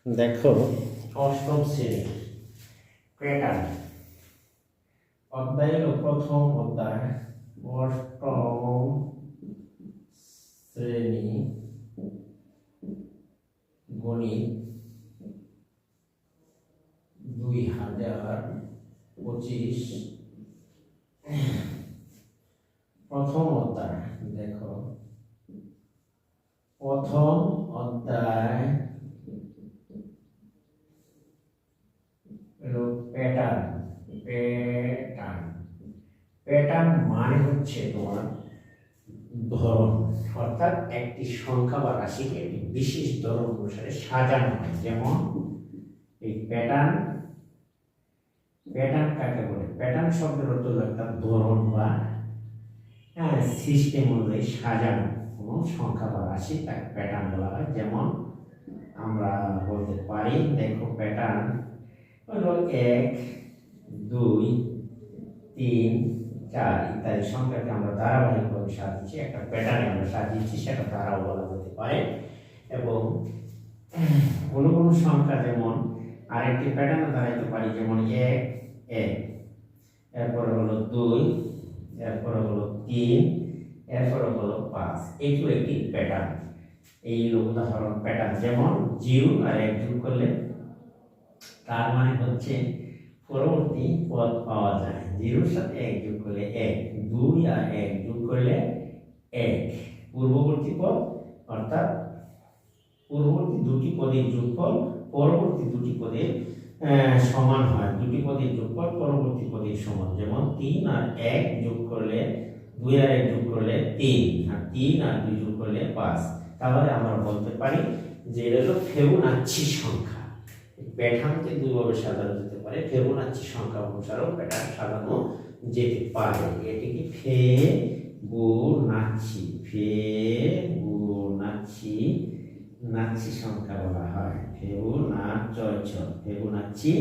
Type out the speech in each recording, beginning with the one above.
দেখো অষ্টম শ্রেণী প্যাটার্ন অধ্যায় হলো প্রথম অধ্যায় অষ্টম শ্রেণী গণিত 2025 প্রথম অধ্যায়। দেখো প্রথম অধ্যায় হলো প্যাটার্ন। প্যাটার্ন মানে হচ্ছে তোমার ধরন, অর্থাৎ একটি সংখ্যা বা রাশিকে একটি বিশেষ ধরন অনুসারে সাজানো হয়। যেমন এই প্যাটার্ন কাকে বলে? প্যাটার্ন শব্দের অর্থ হলো একটা ধরন বা সিস্টেম অনুযায়ী সাজানো কোনো সংখ্যা বা রাশি তাকে প্যাটার্ন বলা হয়। যেমন আমরা বলতে পারি, দেখো প্যাটার্ন হলো 1, 2, 3, 4 ইত্যাদি সংখ্যাকে আমরা ধারাবাহিকভাবে সাজিয়েছি, একটা প্যাটার্নে আমরা সাজিয়েছি, সেটা ধারাও বলা যেতে পারে। এবং কোনো কোনো সংখ্যা যেমন আরেকটি প্যাটার্নে দাঁড়াইতে পারি, যেমন 1, 1, এরপরে হলো 2, এরপরে হলো 3, এরপরে হলো 5। এইগুলো একটি প্যাটার্ন। এই উদাহরণ প্যাটার্ন। যেমন 0 আর 1 যোগ করলে তার মানে হচ্ছে পরবর্তী পদ পাওয়া যায়। 0 এর সাথে 1 যোগ করলে 1, 2 আর 1 যোগ করলে 1, পূর্ববর্তী পদ, অর্থাৎ পূর্ববর্তী দুটি পদের যোগফল পরবর্তী দুটি পদের সমান হয়। দুটি পদের যোগফল পরবর্তী পদের সমান। যেমন 3 আর 1 যোগ করলে 2 আর 1 যোগ করলে 3, আর 3 আর 2 যোগ করলে 5। তাহলে আমরা বলতে পারি যে এটা হলো ফিবোনাচ্চি সংখ্যা। প্যাটার্নকে দুইভাবে সাজানো যেতে পারে। ফিবোনাচ্চি সংখ্যা অনুসারেও প্যাটার্ন সাজানো যেতে পারে। এটিকে ফিবোনাচ্চি সংখ্যা বলা হয়। ফিবোনাচ্চি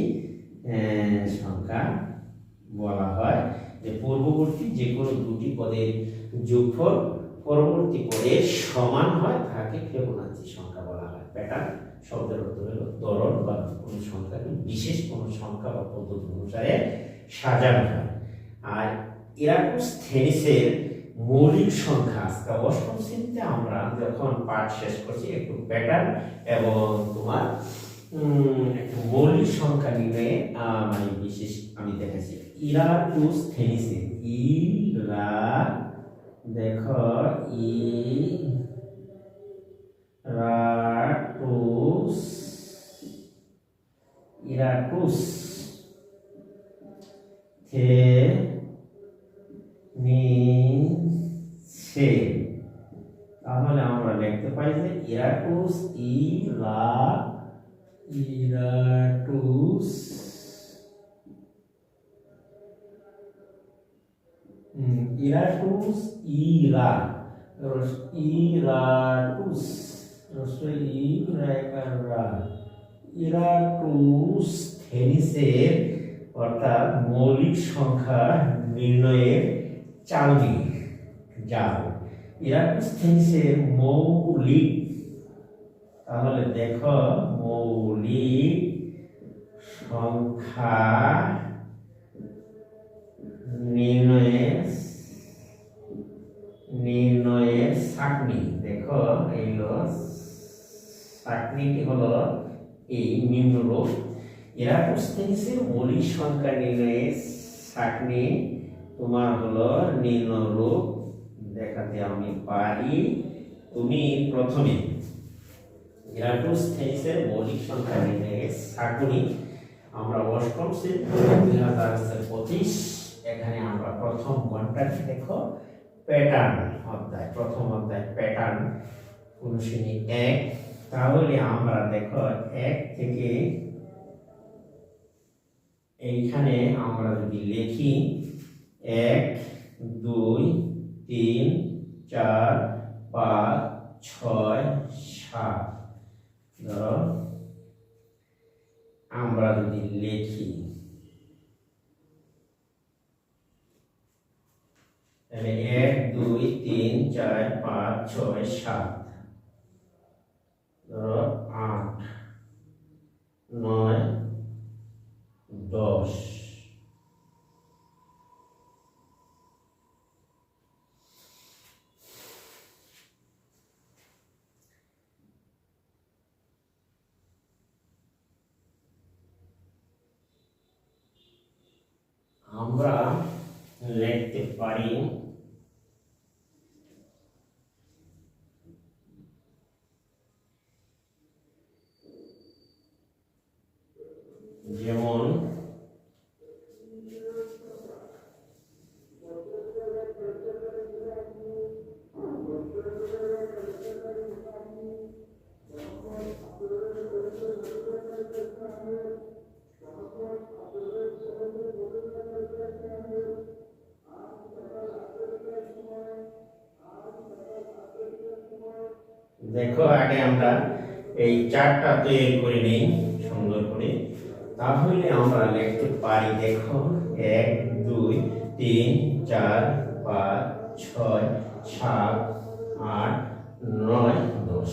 সংখ্যা বলা হয় যে পূর্ববর্তী যে কোনো দুটি পদের যোগফল পরবর্তী পদের সমান হয়, তাকে ফিবোনাচ্চি সংখ্যা বলা হয়। প্যাটার্ন শব্দের অর্থ হলো ধরন বা কোনো সংখ্যাকে বিশেষ কোনো সংখ্যা বা পদ্ধতি অনুসারে সাজানো হয়। আর ইরাটোস্থেনিসের মৌলিক সংখ্যা, আজকে অষ্টম শ্রেণীতে আমরা যখন পাঠ শেষ করছি, একটু প্যাটার্ন এবং তোমার একটু মৌলিক সংখ্যা নির্ণয়ে মানে বিশেষ আমি দেখেছি। ইরাটোস্থেনিসের দেখো তাহলে আমরা লিখতে পারি যে ইরাটোস্থেনিসের অর্থাৎ মৌলিক সংখ্যা নির্ণয়ের চালনি জাল। ইরাটোস্থেনিসের মৌলিক, তাহলে দেখো মৌলিক সংখ্যা নির্ণয়ের সারণী। দেখো এইগুলো সারণীটি হলো এই নিম্নরূপ। ইরাটোস্থেনিসের মৌলিক সংখ্যা নির্ণয়ের সারণী তোমার হলো নিম্নরূপ। দেখাতে আমি পারি। তুমি প্রথমে ইরাটোস্থেনিসের মৌলিক সংখ্যা নির্ণয়ের সারণী আমরা অষ্টম শ্রেণী 2025 এখানে আমরা প্রথম ঘন্টাটি দেখো প্যাটার্ন অধ্যায়, প্রথম অধ্যায় প্যাটার্ন অনুশীলনী 1। তাহলে আমরা দেখো 1 থেকে এইখানে আমরা যদি লিখি 1, 2, 3, 4, 5, 6, 7, ধরো আমরা যদি লিখি তাহলে 1, 2, 3, 4, 5, 6, 7, ধরো 8, লিখতে পারি যেমন দেখো আগে আমরা এই চারটা তৈরি করে নেই সুন্দর করে, তাহলে আমরা লিখতে পারি দেখো 1 2 3 4 5 6 7 8 9 10।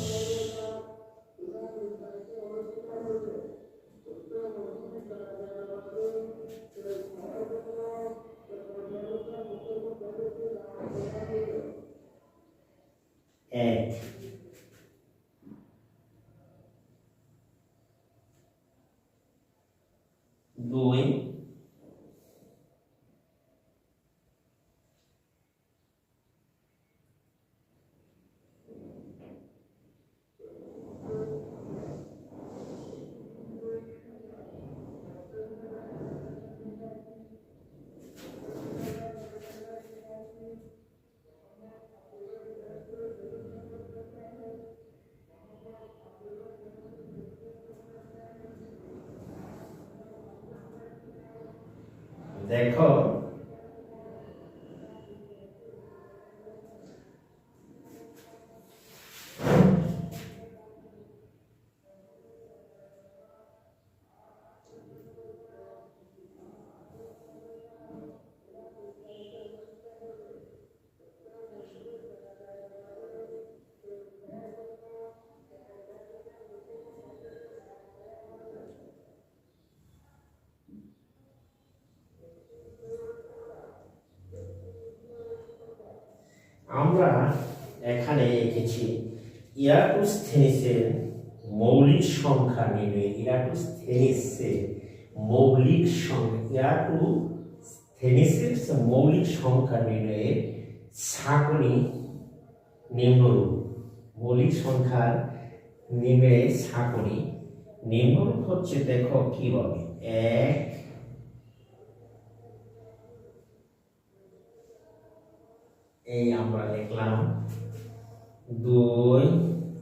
এক, দুই, দেখো আমরা এখানে এঁকেছি ইরাটোস্থেনিসের মৌলিক সংখ্যা নির্ণয়। ইরাটোস্থেনিসের মৌলিক সংখ্যা, ইরাটোস্থেনিসের মৌলিক সংখ্যা নির্ণয়ের সারণী নিম্নরূপ। মৌলিক সংখ্যার নির্ণয়ের সারণী নিম্নরূপ হচ্ছে, দেখো কি হবে, 1 এই আমরা লিখলাম, 2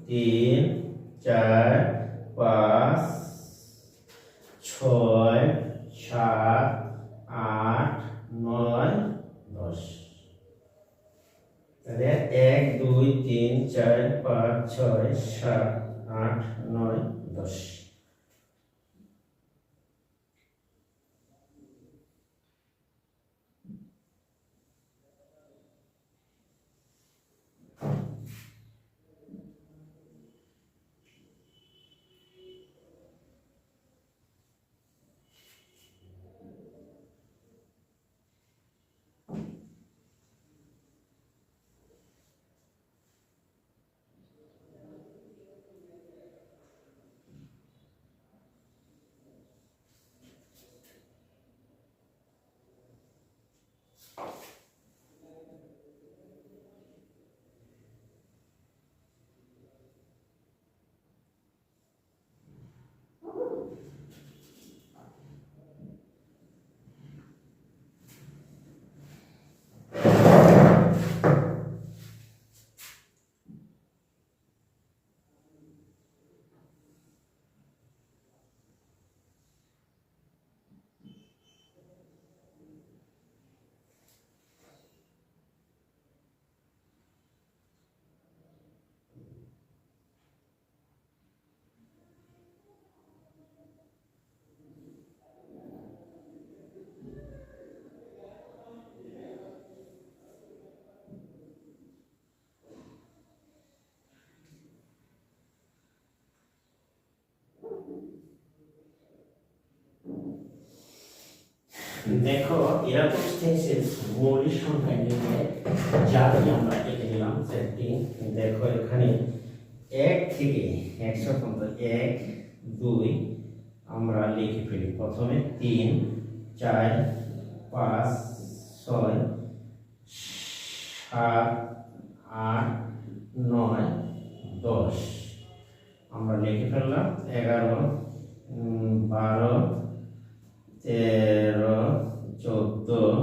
3 4 5 6 7 8 9 10। তাহলে 1 2 3 4 5 6 7 8 9 10। দেখো ইরাটোস্থেনিসের মৌলিক সংখ্যা নির্ণয় জারি আমরা এঁকে নিলাম সেটটি। দেখো এখানে 1 থেকে 100 পর্যন্ত 1 2 আমরা লিখে ফেলি। প্রথমে 3 4 5 6 7, 8, 9, 10 আমরা লিখে ফেললাম। 11, 12, 13, 14,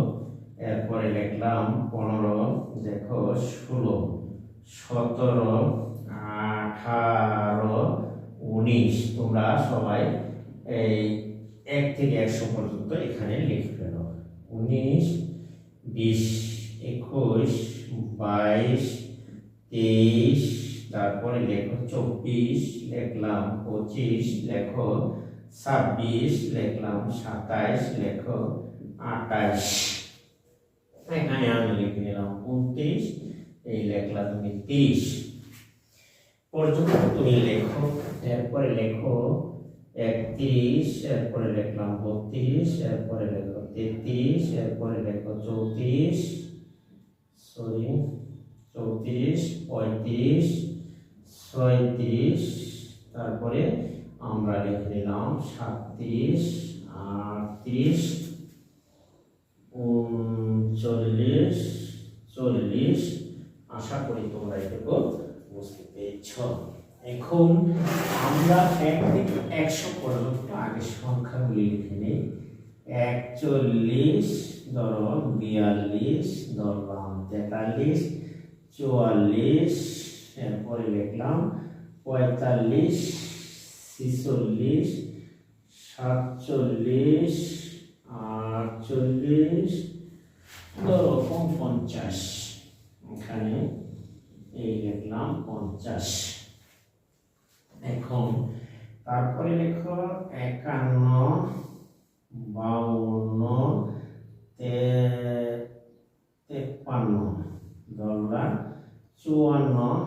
এরপরে লিখলাম 15, দেখো 16, 17, 18, 19। তোমরা সবাই এই 1 থেকে 100 পর্যন্ত এখানে লিখে ফেলো। 19, 20, 21, 22, 23, তারপরে লেখো 24, লিখলাম 25, লেখো 26, লিখলাম 27, লেখো 28, এখানে আমি লিখে নিলাম 29, এই লেখলা তুমি 30 পর্যন্ত তুমি লেখো। এরপরে লেখো 31, এরপরে লিখলাম 32, এরপরে লেখো 33, এরপরে লেখো 34, 35, 36, তারপরে আমরা লিখে নিলাম 37, 38, 39, 40। আশা করি তোমরা এটুকু বুঝতে পেরেছ। এখন আমরা 1 থেকে 100 পর্যন্ত আগে সংখ্যাগুলি লিখে নিই। 41, ধরো 42, ধরলাম 43, 44, এরপরে লিখলাম 45, 46, 47, 48, ধরো 50, এখানে এই লিখলাম 50। এখন তারপরে লেখো 51, 52, 53, ধরলাম 54,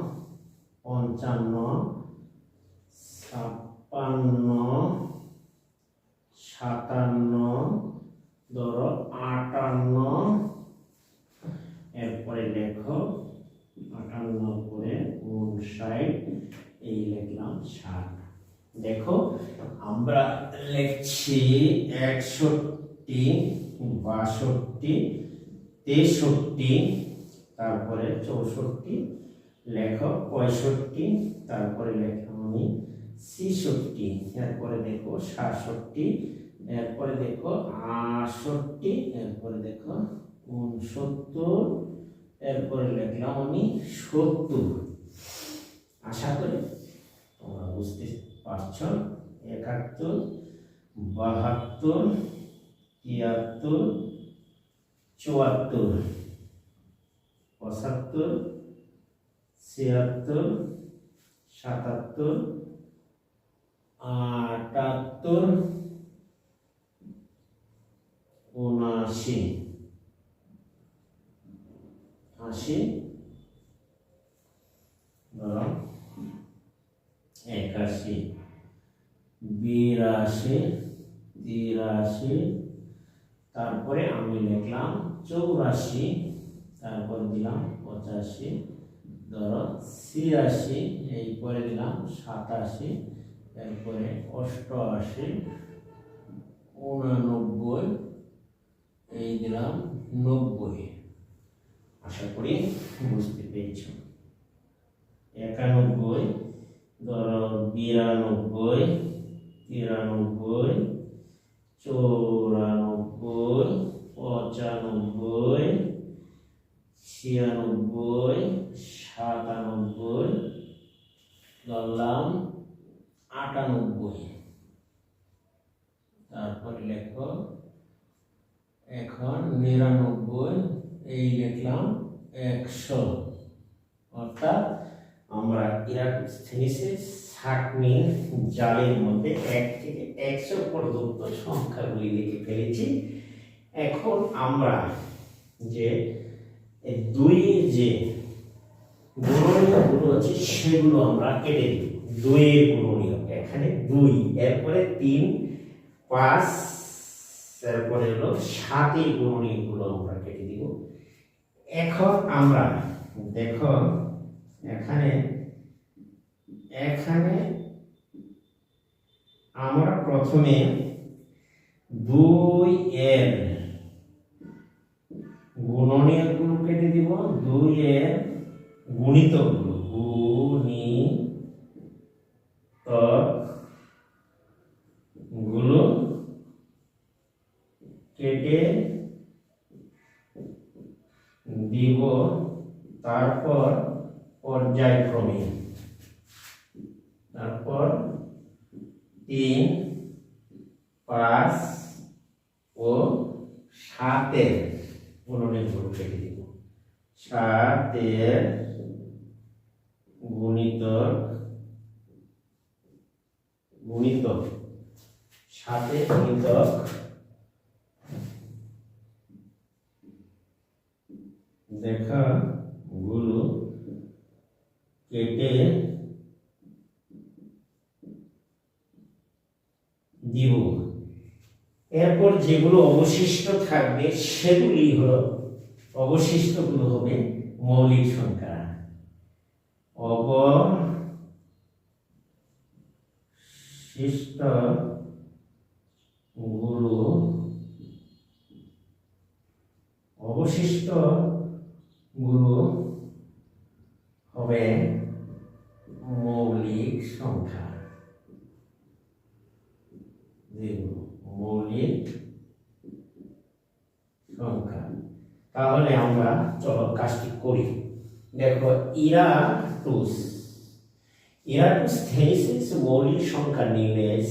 55, 56, 57, ধরো 58, এরপরে লেখো 58 করে 59, এই লিখলাম 60। দেখো আমরা লিখছি 61, 62, 63, তারপরে 64, লেখো 65, তারপরে লিখলাম আমি 66, এরপরে দেখো 67, এরপরে দেখো 68, এরপরে দেখো 69, এরপরে লিখলাম আমি 70। আশা করি তোমরা বুঝতে পারছ। 71, 72, 73, 74, 75, 76, 77, 78, 79, 80, 81, 82, 83, তারপরে আমি লিখলাম 84, তারপর দিলাম 85, ধরো 86, এই পরে দিলাম 87, এরপরে 88, 89, এই দিলাম 90। আশা করি বুঝতে পেরেছ। 91, ধরো 92, 93, 94, 95, 96, 97, ধরলাম 98, তারপরে লেখো এখন 99, এই লিখলাম 100। অর্থাৎ আমরা ইরাটোস্থেনিসের ছাঁকনি জালের মধ্যে 1 থেকে 100 পর্যন্ত সংখ্যাগুলি লিখে ফেলেছি। এখন আমরা যে 2 এর যে গুণনীয়কগুলো আছে সেগুলো আমরা কেটে দিই। 2 এর গুণনীয়ক এখানে 2, এরপরে 3, 5, এরপরে হলো 7 এর গুণনীয়কগুলো আমরা কেটে দিব। এখন আমরা দেখো এখানে আমরা প্রথমে 2 এর গুণনীয়কগুলো কেটে দিব দুইয়ের গুণিতকগুলো কেটে দিব, তারপর পর্যায়ক্রমে 3, 5 ও 7-এর গুণনের গুলো কেটে দিব। 7-এর গুণিতক 7-এর গুণিতক দেখা গুলো কেটে দিব। এরপর যেগুলো অবশিষ্ট থাকবে সেগুলি হলো অবশিষ্টগুলো হবে মৌলিক সংখ্যা। অবশিষ্টগুলো হবে মৌলিক সংখ্যা। তাহলে আমরা চলো কাজটি করি। দেখো, ইরাটুস থেসিস মৌলিক সংখ্যা নির্ণয়ের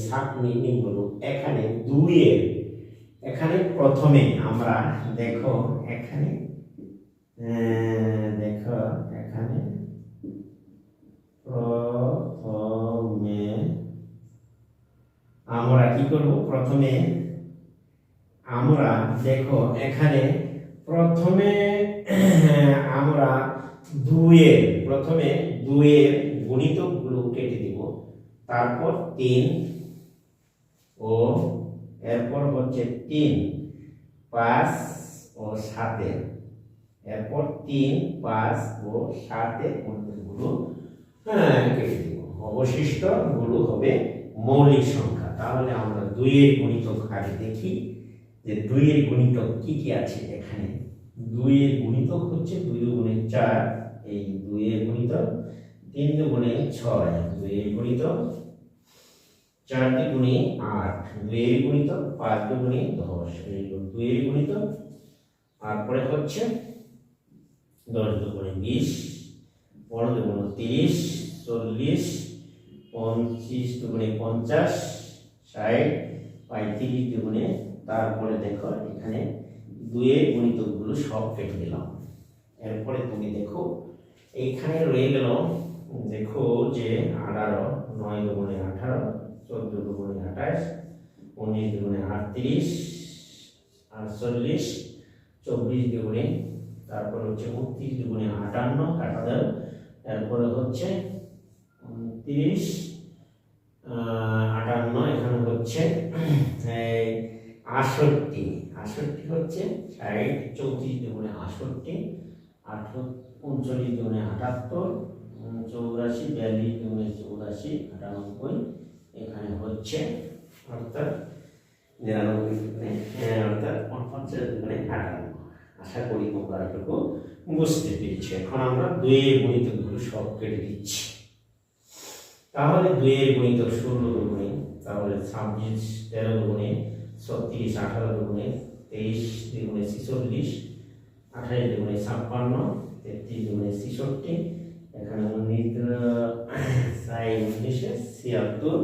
নিম্নরূপ। এখানে 2-এর প্রথমে আমরা দেখো এখানে প্রথমে আমরা কি করব? প্রথমে আমরা দেখো এখানে প্রথমে আমরা 2-এর গুণিতকগুলো কেটে দিব, তারপর 3 ও এরপর হচ্ছে 3, 5 ও 7-এর, এরপর 3, 5 ও 7-এর গুণিতকগুলো কেটে দিব। অবশিষ্ট গুলো হবে মৌলিক সংখ্যা। তাহলে আমরা 2-এর গুণিতক আগে দেখি যে 2-এর গুণিতক কি কি আছে। এখানে 2-এর গুণিতক হচ্ছে 2 দুগুণে 4, এই 2-এর গুণিতক 3 দুগুণে 6, 2-এর গুণিতক 4 দুগুণে 8, 2-এর গুণিতক 5 দুগুণে 10, এই 2-এর গুণিতক। তারপরে হচ্ছে 10 দুগুণে 20, 15 দুগুণে 30, 40, 25 দুগুণে 50, 60, 35 দুগুণে। তারপরে দেখো এখানে 2-এর গুণিতকগুলো সব কেটে দিলাম। এরপরে তুমি দেখো এইখানে রয়ে গেল, দেখো যে 18, 9 দুগুণে 18, 14 দুগুণে 28, 19 দুগুণে 38, 48, 24 দুগুণে, তারপরে হচ্ছে 29 দুগুণে 58, কাটা দাও। এরপরে হচ্ছে 29, 58, এখানে হচ্ছে 68 হচ্ছে 60, 34 দুগুণে 68, 39 দুগুণে 78, 84, 42 দুগুণে 84, 98, এখানে হচ্ছে অর্থাৎ 99, অর্থাৎ 50 দুগুণে 58। আশা করি তোমরা এটুকু বুঝতে পেরেছো। এখন আমরা 2-এর গুণিতকগুলো সব কেটে দিচ্ছি। তাহলে 2-এর গুণিতক 16 দুগুণে, তাহলে 26, 13 দুগুণে 36, 18 দুগুণে 23, দুগুণে 46, 28 দুগুণে 56, 33 দুগুণে 66, এখানে 19, 76,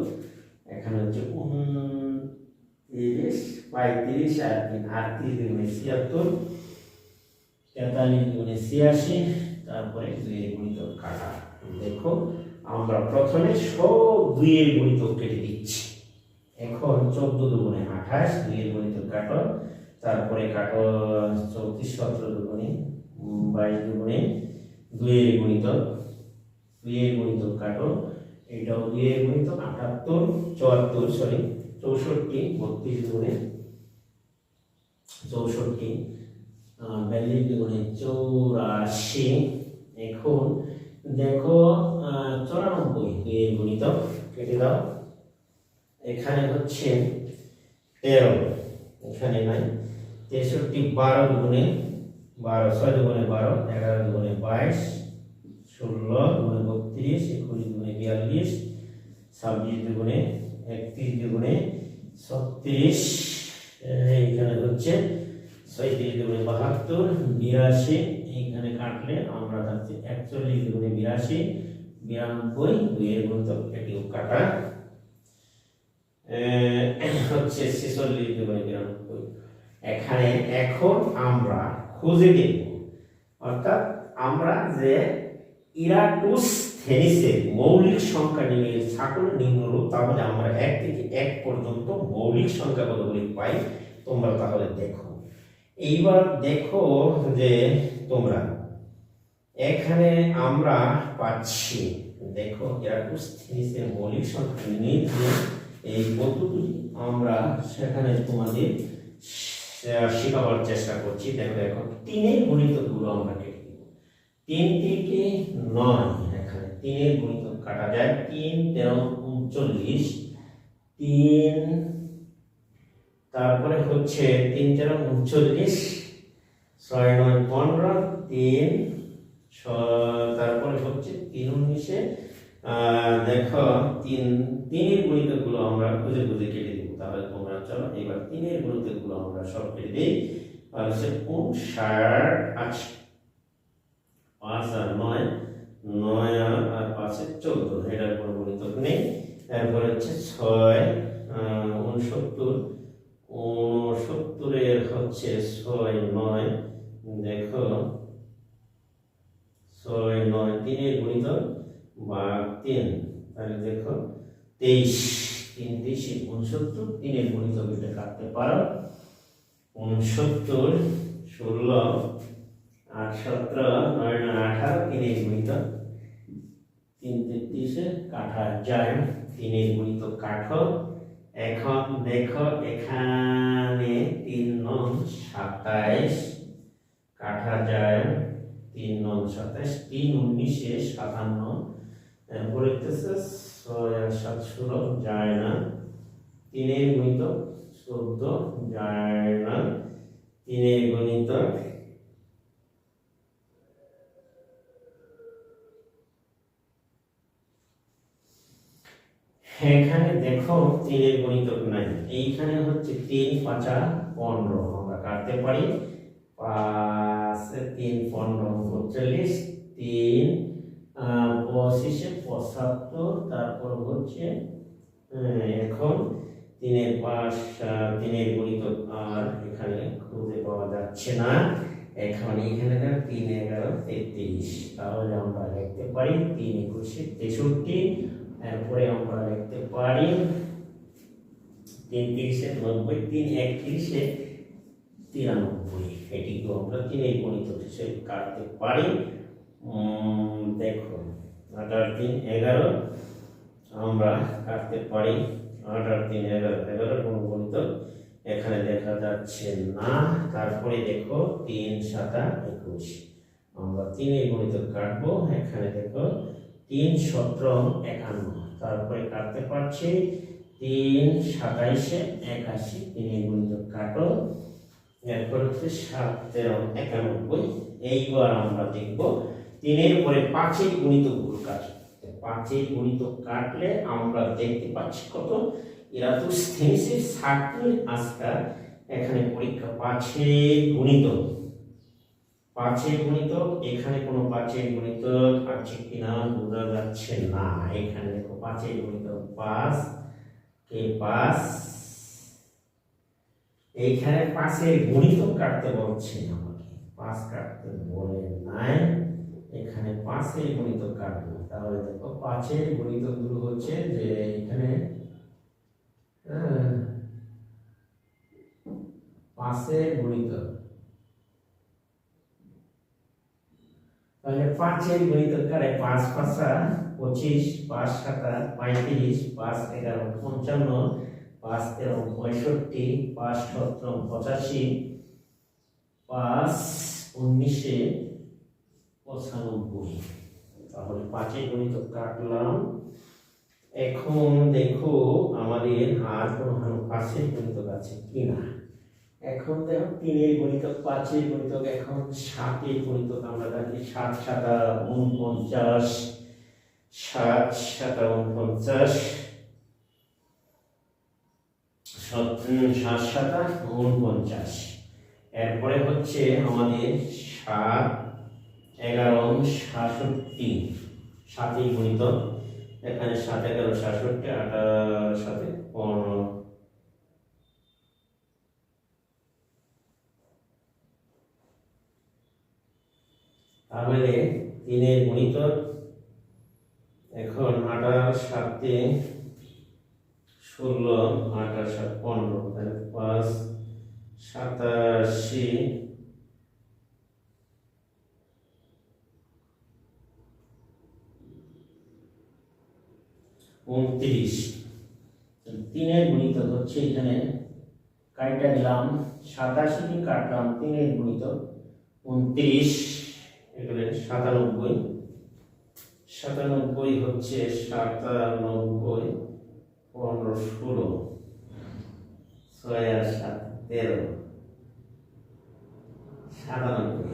এখানে হচ্ছে 29, 35 আর 38 দুগুণে 76, 43 দুগুণে 86, তারপরে 2-এর গুণিতক কাটা। দেখো আমরা প্রথমে সব 2-এর গুণিতক কেটে দিচ্ছি। এখন 14 দুগুণে 28, 2-এর গুণিতক কাটো, তারপরে কাটো 34, 17 দুগুণে 22 দুগুণে 2-এর গুণিতক, 2-এর গুণিতক কাটো, এটাও 2-এর গুণিতক 78, 74, 64, 32 দুগুণে 64, 42 দুগুণে 84। এখন দেখো 94, 2-এর গুণিতক কেটে দাও। এখানে হচ্ছে 13, এখানে নাই, 63, 12 দুগুণে 12 6 দুগুণে 12, 11 দুগুণে 22, 16 দুগুণে 32, 21 দুগুণে 42, 26 দুগুণে 31 দুগুণে 36, এইখানে হচ্ছে 37 দুগুণে 72, 82, এইখানে কাটলে আমরা থাকছে 41 দুগুণে 82, 92, 2 এর গুণিতক এটিও কাটা হচ্ছে 46 দুগুণে 92। এখানে এখন আমরা খুঁজে দেখব, অর্থাৎ আমরা যে ইরাটোস্থেনিসের মৌলিক সংখ্যা নির্ণয়ের সকল নিম্নরূপ, তাহলে আমরা 1 থেকে 1 পর্যন্ত মৌলিক সংখ্যা কতগুলি পাই তোমরা তাহলে দেখো। এইবার দেখো যে তোমরা এখানে আমরা পাচ্ছি, দেখো ইরাটোস্থেনিসের মৌলিক সংখ্যা নির্ণয় এই পদ্ধতি আমরা সেখানে তোমাদের শেখাবার চেষ্টা করছি। দেখো এখন 3 এর গুণিতকগুলো আমরা কেটে দেব। 3 থেকে 9, এখানে 3 এর গুণিতক কাটা যায়। 3 13 39, 3 তারপরে হচ্ছে 3 13 39, 6 9 15, 3 তারপরে হচ্ছে 3 19, দেখো 3 এর গুণিতকগুলো আমরা খুঁজে খুঁজে কেটে দেব। তাহলে তোমরা চলো এবার 3 এর গুণিতকগুলো আমরা সব কেটে দিই। আর হচ্ছে 59, 5 আর 9, 9 আর 5 14, এটার কোনো গুণিতক নেই। এরপর হচ্ছে 6 69, 69 এর হচ্ছে 6 9, দেখো 6 9, 3 এর গুণিতক বা 3, তাহলে দেখো 23, 3 23 69, 3 এর গুণিতক এটা কাটতে পারো। 69 16 8 17 9 18, 3 এর গুণিতক 3 33 কাটা যায়। 3 এর গুণিতক কাটো। এখন দেখো এখানে 3 9 27 কাটা যায়। 3 9 27, 3 19 57, এরপরে 6 আর 7 16 যায় না। 3 এর গুণিতক 14 যায় না। 3 এর গুণিতক এখানে দেখো 3 এর গুণিতক নাই। এইখানে হচ্ছে 3 5 15, আমরা কাটতে পারি। 5 3 15 39, 3 25 75, তারপর হচ্ছে এখন 3 এর 5 3 এর গুণিতক আর এখানে খুঁজে পাওয়া যাচ্ছে না। এখানে 3 11 33, তাহলে আমরা লিখতে পারি 3 21 63। এরপরে আমরা লিখতে পারি 3 30 90, 3 31 93, এটিকেও আমরা 3 এর গুণিতক হিসেবে কাটতে পারি। দেখো 8 আর 3 11, আমরা কাটতে পারি। 8 আর 3 11, 11 কোনো গুণিতক এখানে দেখা যাচ্ছে না। তারপরে দেখো 3 7 21, আমরা 3 এর গুণিতক কাটবো। এখানে দেখো 3 17 51, তারপরে কাটতে পারছি 3 27 81, 3 এর গুণিতক কাটো। এরপর হচ্ছে 7 13 91। এইবার আমরা দেখব 3 এর পরে 5 এর গুণিতকগুলো কাটবো। 5 এর গুণিতক কাটলে আমরা দেখতে পাচ্ছি কত। ইরাটোস্থেনিসের সার্কেল আজকা এখানে পরীক্ষা 5 এর গুণিতক। 5 এর গুণিতক, এখানে কোনো 5 এর গুণিতক আছে কিনা বোঝা যাচ্ছে না। এখানে দেখো 5 এর গুণিতক 5 কে 5, এইখানে 5 এর গুণিতক কাটতে বলছে আমাকে, 5 কাটতে বলে নাই। এখানে 5 এর গুণিতক কাটবো। তাহলে দেখো 5 এর গুণিতক গুলো হচ্ছে যে এখানে 5 এর গুণিতক, তাহলে 5 এর গুণিতক কারে 5 5 25, 5 7 35, 5 11 55, 5 13 65, 5 17 85, 5 19 95। তাহলে 5 এর গুণিতক কাটলাম। এখন দেখো আমাদের আর কোনো 5 এর গুণিতক আছে কিনা। এখন দেখো 3 গুণিতক 5 গুণিতক এখন 7 গুণিতক আমরা জানি 7 7 49 7 7 49 7 7 49 এরপরে হচ্ছে আমাদের 7 11 67 7 গুণিতক এখানে 7 11 67 8 7 15 তাহলে 3 গুণিতক এখন 8 7 16 8 7 15 তাহলে 5 87 29 3 গুণিতক হচ্ছে এখানে কাইটা দিলাম 87 কে কাটলাম 3 গুণিতক 29 এখানে 97 97 হচ্ছে 97 15 16 6 আর 7 13 97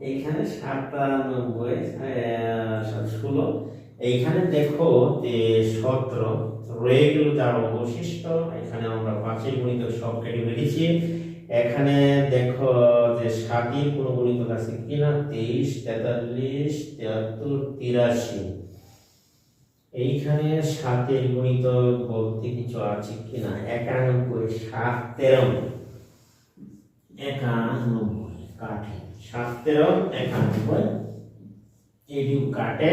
এইখানে 97 16 এইখানে দেখো যে 17 রয়ে গেল যার অবশিষ্ট এখানে আমরা 5 গুণিতক সব কেটে ফেলেছি এখানে দেখো যে 7 এর কোন গুণিতক আছে কিনা 23 43 73 83 এইখানে 7 এর গুণিতক বলতে কিছু আছে কিনা 91 7 13 91 কাটে 7 13 91 এডিউ কাটে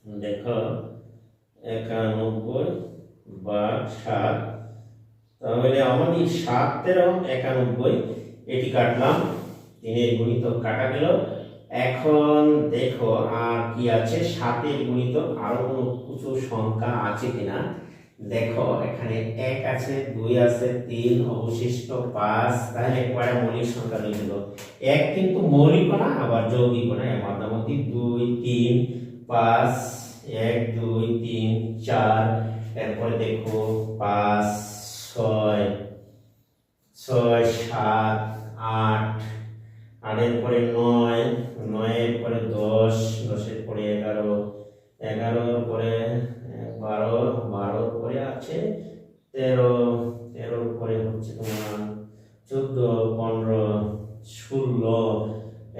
দেখো 91 ভাগ 7 তাহলে আমাদের 7 13 91 এটি কাটলাম 3 এর গুণিতক কাটা গেল এখন দেখো আর কি আছে 7 এর গুণিতক আরো কোনো কিছু সংখ্যা আছে কিনা দেখো এখানে 1 আছে 2 আছে 3 অবশিষ্ট 5 তাহলে একবারে মৌলিক সংখ্যা হয়ে গেল 1 কিন্তু মৌলিক না আবার যৌগিক না এর মধ্যে 2 3 5 1 2 3 4 এরপরে দেখো 5 6 6 7 8 8 এর পরে 9 9 এর পরে 10 10 এর পরে 11 11 এর পরে 12 12 এর পরে আছে 13 13 এর পরে হচ্ছে তোমার 14 15 16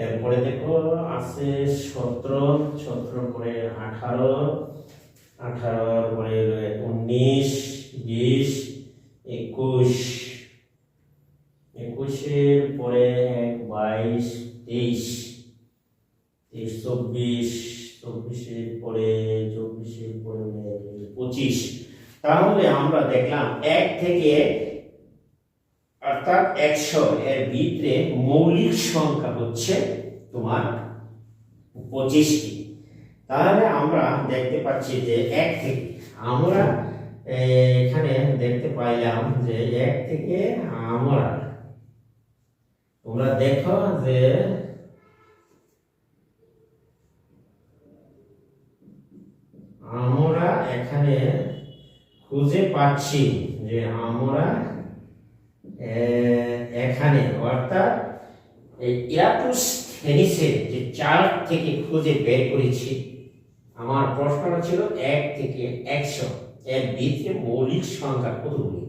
এরপরে দেখো আছে 17 17 পরে 18 18 পরে 19 20 21 21 এর পরে 22 23 24 24 এর পরে 24 এর পরে 25 তাহলে আমরা দেখলাম 1 থেকে অর্থাৎ 100 এর ভিতরে মৌলিক সংখ্যা হচ্ছে তোমার 25টি তাহলে আমরা দেখতে পাচ্ছি যে 1 থেকে আমরা এখানে দেখতে পাইলাম যে 1 থেকে আমরা তোমরা দেখো যে আমরা এখানে খুঁজে পাচ্ছি যে আমরা এখানে অর্থাৎ ইরাটোস্থেনিসের যে চার্ট থেকে খুঁজে বের করেছি আমার প্রশ্নটা ছিল 1 থেকে 100 এর ভিতরে মৌলিক সংখ্যা কতগুলি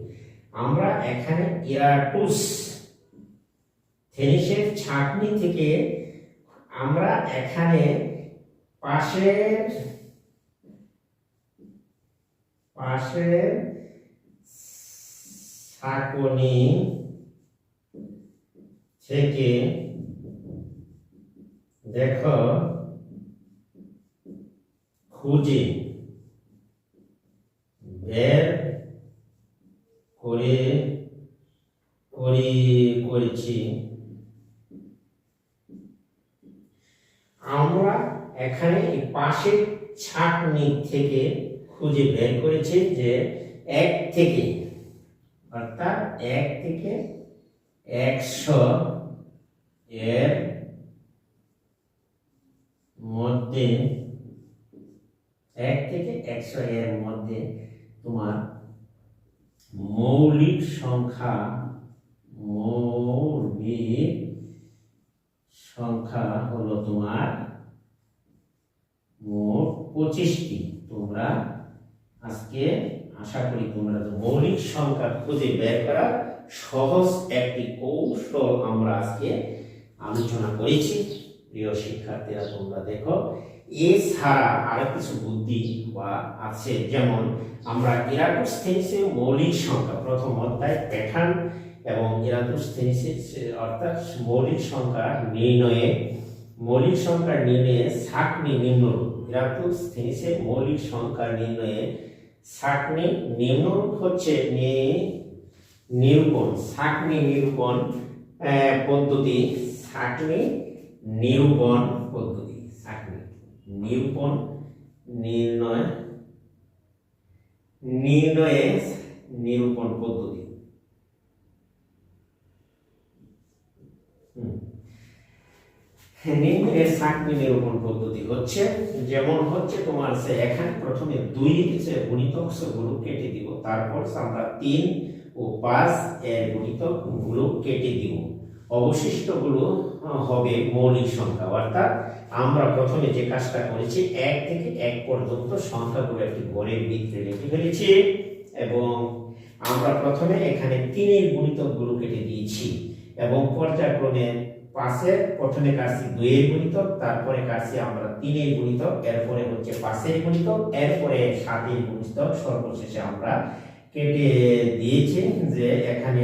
আমরা এখানে ইরাটোস্থেনিসের ছাঁকনি থেকে আমরা এখানে পাশের ছাঁকনি থেকে দেখো খুঁজে বের করেছি আমরা এখানে এই পাশের ছাঁকনি থেকে খুঁজে বের করেছি যে 1 থেকে অর্থাৎ 1 থেকে 100 এর মধ্যে 1 থেকে 100 এর মধ্যে তোমার মৌলিক মৌলিক সংখ্যা, মৌলিক সংখ্যা হলো তোমার মোট 25টি। তোমরা আজকে আশা করি তোমরা তো মৌলিক সংখ্যা খুঁজে বের করার সহজ একটি কৌশল আমরা আজকে আলোচনা করেছি। প্রিয় শিক্ষার্থীরা, তোমরা দেখো এছাড়া আরো কিছু বুদ্ধি বা আছে, যেমন আমরা ইরাটোস্থেনিসের মৌলিক সংখ্যা প্রথম অধ্যায় প্যাটার্ন এবং ইরাটোস্থেনিসের অর্থাৎ মৌলিক সংখ্যা নির্ণয়ে সাকনি নিম্নরূপ। ইরাটোস্থেনিসের মৌলিক সংখ্যা নির্ণয়ে সাকনি নিম্নরূপ হচ্ছে নিরূপণ, সাকনি নিরূপণ পদ্ধতি, সাকনি নিরূপণ পদ্ধতি, সাকনি নিরূপণ নির্ণয়ে নিরূপণ পদ্ধতি। নির্ণয়ের সাকনি নিরূপণ পদ্ধতি হচ্ছে, যেমন হচ্ছে তোমার এখানে প্রথমে 2 গুণিতক গুলো কেটে দিব, তারপর আমরা 3 ও 5 এর গুণিতক গুলো কেটে দিব, অবশিষ্ট গুলো হবে মৌলিক সংখ্যা। অর্থাৎ আমরা প্রথমে যে কাজটা করেছি 1 থেকে 1 পর্যন্ত সংখ্যাগুলো একটি ঘরের ভিতরে লিখে ফেলেছি এবং আমরা প্রথমে এখানে 3 এর গুণিতক গুলো কেটে দিয়েছি এবং পর্যায়ক্রমে 5 এর প্রথমে কাটছি 2 এর গুণিতক, তারপরে কাটছি আমরা 3 এর গুণিতক, এরপরে হচ্ছে 5 এর গুণিতক, এরপরে 7 এর গুণিতক, সর্বশেষে আমরা কেটে দিয়েছি যে এখানে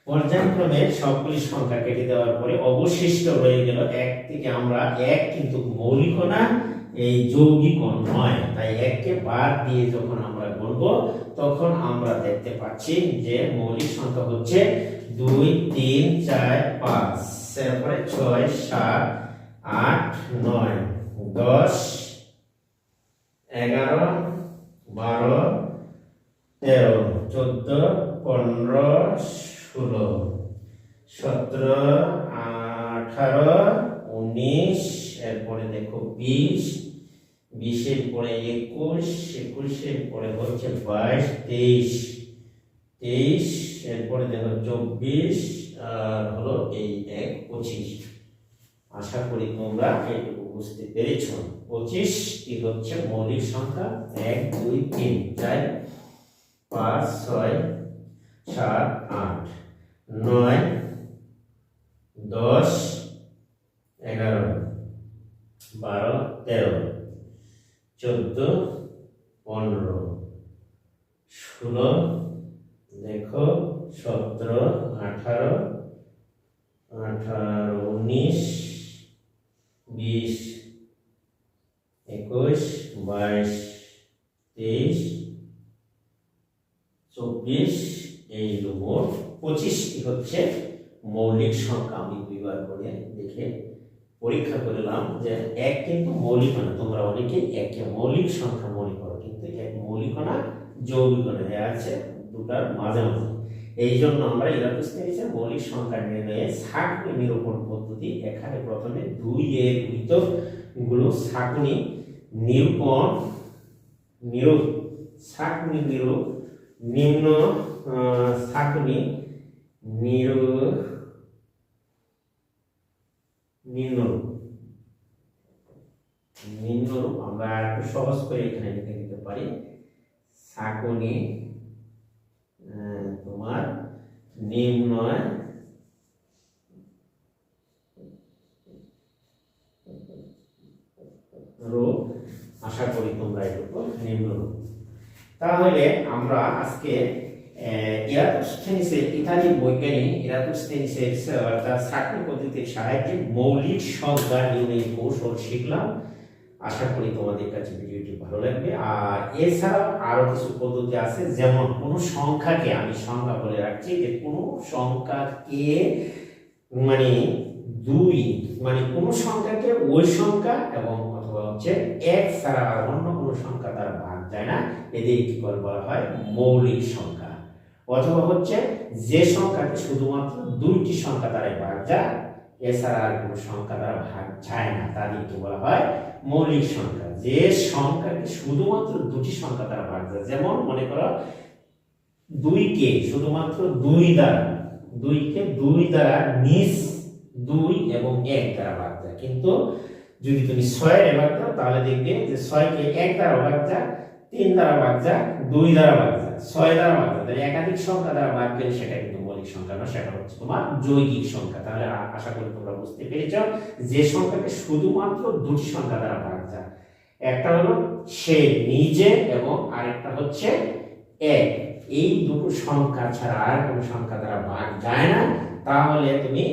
পর্যায়ক্রমে সবগুলি সংখ্যা কেটে দেওয়ার পরে অবশিষ্ট রয়ে গেল 1 থেকে আমরা 1 কিন্তু মৌলিক না, এই যৌগিক নয়, তাই 1 কে বাদ দিয়ে যখন আমরা গুনব তখন আমরা দেখতে পাচ্ছি যে মৌলিক সংখ্যা হচ্ছে 2 3 4 5, তারপরে 6 7 8 9 10 11 12 13 14 15 16 17 18 19, এরপরে দেখো 20 20 এর পরে 21 21 এর পরে হচ্ছে 22 23 23, এরপরে দেখো 24 আর হলো এই 1 25। আশা করি তোমরা এটুকু বুঝতে পেরেছো। 25টি হচ্ছে মৌলিক সংখ্যা, 1 2 3 4 5 6 7 8 9 10 11 12 13 14 15 16 দেখো 17 18 19 20 21 22 23 24, এই মোট 25টি হচ্ছে মৌলিক সংখ্যা। আমি দুইবার করে দেখে পরীক্ষা করলাম যে 1 কিন্তু মৌলিক না। তোমরা অনেকে 1 কে মৌলিক সংখ্যা মনে করো, কিন্তু 1 মৌলিক না, যৌগিক না, আছে দুটার মাঝামাঝি। এই জন্য আমরা ইরাটোস্থেনিসের মৌলিক সংখ্যা নির্ণয়ে সাকনি নিরূপণ পদ্ধতি, এখানে প্রথমে 2 এর গুণিতক গুলো সাকনি নিরূপণ সাকনি নিম্ন সাকনি নিম্নরূপ আমরা একটু সহজ করে এখানে লিখে দিতে পারি। সাকনি তোমার নিম্ন রূপ, আশা করি তোমরা এটুকু নিম্নরূপ। তাহলে আমরা আজকে ইরাটোস্থেনিসের ইতালি বৈজ্ঞানিক ইরাটোস্থেনিসের অর্থাৎ সাকনি পদ্ধতির সাহায্যে মৌলিক সংখ্যা নির্ণয়ের কৌশল শিখলাম। আশা করি তোমাদের কাছে ভিডিওটি ভালো লাগবে। আর এছাড়াও আরো কিছু পদ্ধতি আছে, যেমন কোনো সংখ্যাকে, আমি সংখ্যা বলে রাখছি যে কোনো সংখ্যাকে মানে 2 মানে কোনো সংখ্যাকে ওই সংখ্যা এবং অথবা হচ্ছে 1 ছাড়া আর অন্য কোনো সংখ্যা দ্বারা ভাগ যায় না, এদের কি বলা হয় মৌলিক সংখ্যা। অথবা হচ্ছে যে সংখ্যাকে শুধুমাত্র 2টি সংখ্যা দ্বারা ভাগ যায় এছাড়া আর কোনো সংখ্যা দ্বারা ভাগ যায় না, তাদেরকে বলা হয় মৌলিক সংখ্যা। যে সংখ্যাকে শুধুমাত্র দুটি সংখ্যা দ্বারা ভাগ যায়, যেমন মনে করো 2কে শুধুমাত্র 2কে 2 দ্বারা নিজ 2 এবং 1 দ্বারা ভাগ যায়, কিন্তু যদি তুমি 6 এর ভাগ দাও তাহলে দেখবে যে 6কে 1 দ্বারা ভাগ যায়, 3 দ্বারা ভাগ যায়, 2 দ্বারা ভাগ যায়, 6 দ্বারা ভাগ যায়। তাহলে একাধিক সংখ্যা দ্বারা ভাগ গেলে সেটা কিন্তু মৌলিক সংখ্যা না, সেটা হচ্ছে তোমার যৌগিক সংখ্যা। তাহলে আশা করি তোমরা বুঝতে পেরেছো যে সংখ্যাকে শুধুমাত্র দুটি সংখ্যা দ্বারা ভাগ যায়, একটা হলো সে নিজে এবং আরেকটা হচ্ছে 1। এই দুটো সংখ্যা ছাড়া আর কোনো সংখ্যা দ্বারা ভাগ যায় না, তাহলে তুমি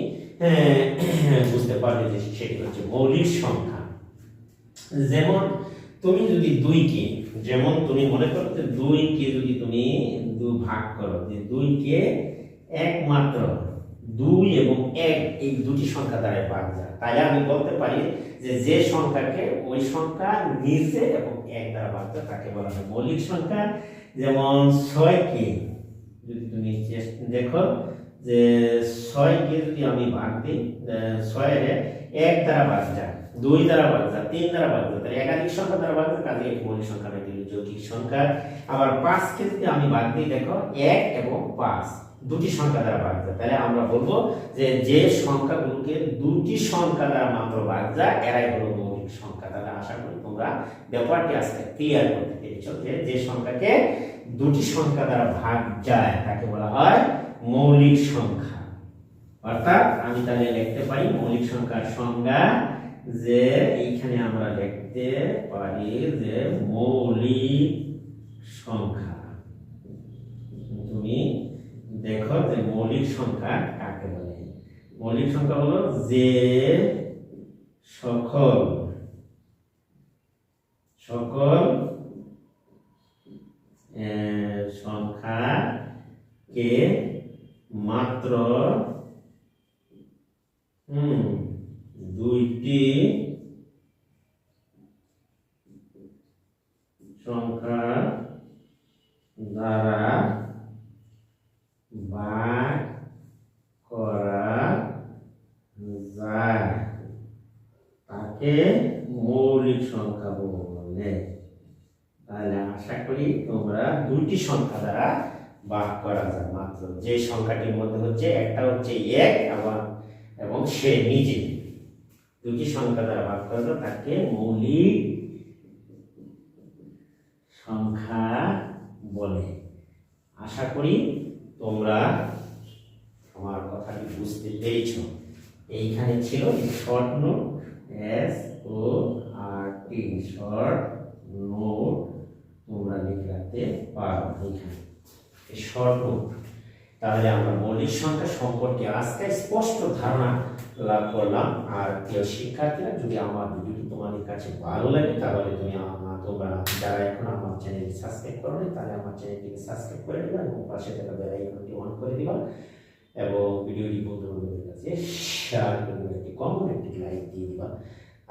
বুঝতে পারবে যে সেটি হচ্ছে মৌলিক সংখ্যা। যেমন তুমি যদি 2কে, যেমন তুমি মনে করো যে 2কে যদি তুমি ভাগ করো, যে 2কে একমাত্র 2 এবং 1 এই দুটি সংখ্যা দ্বারা ভাগ যায়, তাহলে আমি বলতে পারি যে যে সংখ্যাকে ওই সংখ্যা নিজে এবং 1 দ্বারা ভাগ যায় তাকে বলা হয় মৌলিক সংখ্যা। যেমন 6কে যদি তুমি দেখো যে 6কে যদি আমি ভাগ দিই, 6 এর 1 দ্বারা ভাগ যায়, 2 দ্বারা ভাগ যায়, 3 দ্বারা ভাগ যায়, তাহলে একাধিক সংখ্যা দ্বারা ভাগ যায়, কাজে একটি মৌলিক সংখ্যা নয়, এটি যৌগিক সংখ্যা। আবার 5কে যদি আমি ভাগ দিই, দেখো 1 এবং 5 দুটি সংখ্যা দ্বারা ভাগ যায়, তাহলে আমরা বলবো যে যে সংখ্যাগুলোকে দুটি সংখ্যা দ্বারা মাত্র ভাগ যায় এরাই হলো মৌলিক সংখ্যা। তাহলে আশা করি তোমরা ব্যাপারটি আজকে ক্লিয়ার করতে পেরেছো যে যে সংখ্যাকে দুটি সংখ্যা দ্বারা ভাগ যায় তাকে বলা হয় মৌলিক সংখ্যা। অর্থাৎ আমি তাহলে লিখতে পারি মৌলিক সংখ্যার সংজ্ঞা, যে এইখানে আমরা লিখতে পারি যে মৌলিক সংখ্যা। তুমি দেখো যে মৌলিক সংখ্যা কাকে বলে। মৌলিক সংখ্যা হলো যে সকল সংখ্যাকে মাত্র দুইটি সংখ্যা দ্বারা ভাগ করা যায় তাকে মৌলিক সংখ্যা বলে। তাহলে আশা করি তোমরা দুইটি সংখ্যা দ্বারা ভাগ করা যায় মাত্র, যে সংখ্যাটির মধ্যে হচ্ছে একটা হচ্ছে 1 এবং সে নিজে, দুটি সংখ্যা দ্বারা ভাগ করা যায় তাকে মৌলিক সংখ্যা বলে। আশা করি তোমরা আমার কথাটি বুঝতে পেরেছো। এইখানে ছিল short note, SORT short note, তোমরা লিখে রাখতে পারো এইখানে শর্ট নোট। তাহলে আমরা মৌলিক সংখ্যা সম্পর্কে আজকে স্পষ্ট ধারণা লাভ করলাম। আর প্রিয় শিক্ষার্থীরা, যদি আমার ভিডিওটি তোমাদের কাছে ভালো লাগে তাহলে তোমরা যারা এখন আমার চ্যানেলটি সাবস্ক্রাইব করোনি তাহলে আমার চ্যানেলটিকে সাবস্ক্রাইব করে দিবা এবং পাশে থাকা বেল আইকনটি অন করে দিবা এবং ভিডিওটি বন্ধু-বান্ধবদের কাছে শেয়ার করে দিবা, একটি কমেন্ট, একটি লাইক দিয়ে দিবা।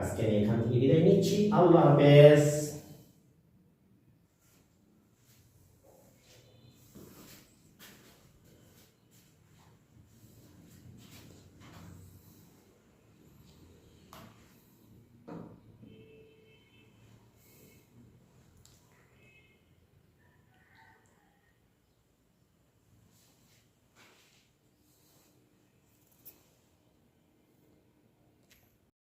আজকে আমি এখান থেকে বিদায় নিচ্ছি। আল্লাহ হাফেজ।